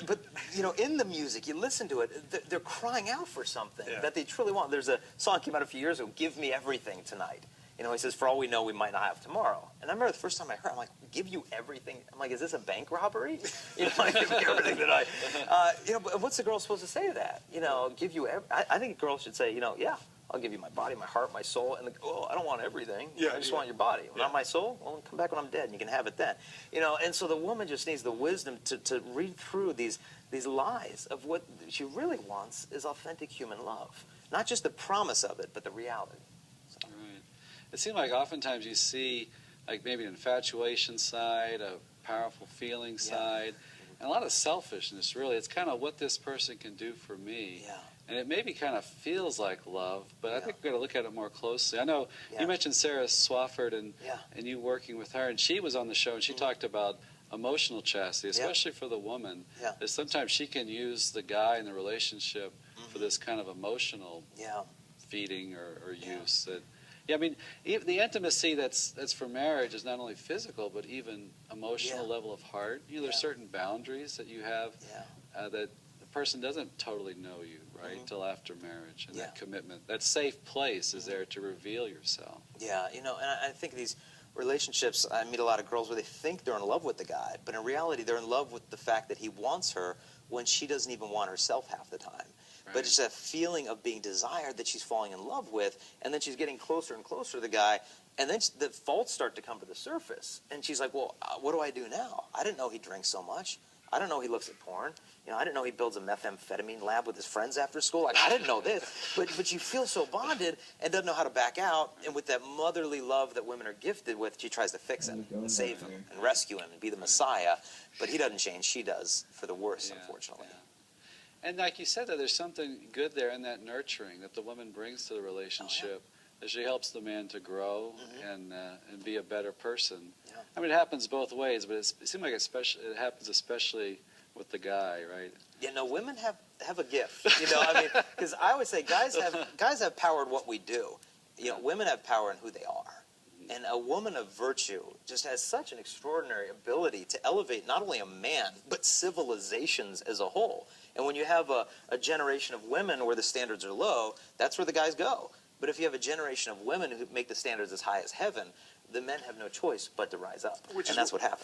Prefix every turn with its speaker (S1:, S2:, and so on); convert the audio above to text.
S1: But you know, in the music, you listen to it, they're crying out for something that they truly want. There's a song that came out a few years ago, "Give Me Everything Tonight." You know, he says, "For all we know, we might not have tomorrow." And I remember the first time I heard, I'm like, "Give you everything?" I'm like, "Is this a bank robbery?" You know, like, give me everything tonight. You know, but what's the girl supposed to say to that? You know, give you. I think a girl should say, you know, yeah, I'll give you my body, my heart, my soul, and oh, I don't want everything. I just want your body. Not my soul. Well, come back when I'm dead, and you can have it then. You know, and so the woman just needs the wisdom to read through these lies of what she really wants is authentic human love, not just the promise of it, but the reality. So.
S2: Right. It seems like oftentimes you see, like maybe an infatuation side, a powerful feeling side, and a lot of selfishness. Really, it's kind of what this person can do for me.
S1: Yeah.
S2: And it maybe kind of feels like love, but I think we've got to look at it more closely. I know you mentioned Sarah Swafford and you working with her, and she was on the show, and she talked about emotional chastity, especially for the woman. That sometimes she can use the guy in the relationship for this kind of emotional feeding or use. That, I mean, the intimacy that's for marriage is not only physical, but even emotional level of heart. You know, there's certain boundaries that you have that the person doesn't totally know you, right, till after marriage. And that commitment, that safe place is there to reveal yourself.
S1: Yeah, you know, and I think these relationships, I meet a lot of girls where they think they're in love with the guy, but in reality they're in love with the fact that he wants her when she doesn't even want herself half the time. Right. But it's that feeling of being desired that she's falling in love with, and then she's getting closer and closer to the guy, and then the faults start to come to the surface. And she's like, well, what do I do now? I didn't know he drinks so much. I didn't know he looks at porn. You know, I didn't know he builds a methamphetamine lab with his friends after school. Like, I didn't know this. But you feel so bonded and doesn't know how to back out. And with that motherly love that women are gifted with, she tries to fix him and save him and rescue him and be the Messiah. But he doesn't change. She does, for the worse, unfortunately.
S2: And like you said, there's something good there in that nurturing that the woman brings to the relationship. That she helps the man to grow and be a better person. I mean, it happens both ways, but it seems like it happens especially with the guy, right?
S1: Yeah, no, women have a gift. You know, I mean, because I always say guys have power in what we do. You know, women have power in who they are. And a woman of virtue just has such an extraordinary ability to elevate not only a man, but civilizations as a whole. And when you have a generation of women where the standards are low, that's where the guys go. But if you have a generation of women who make the standards as high as heaven, the men have no choice but to rise up. And that's what happens.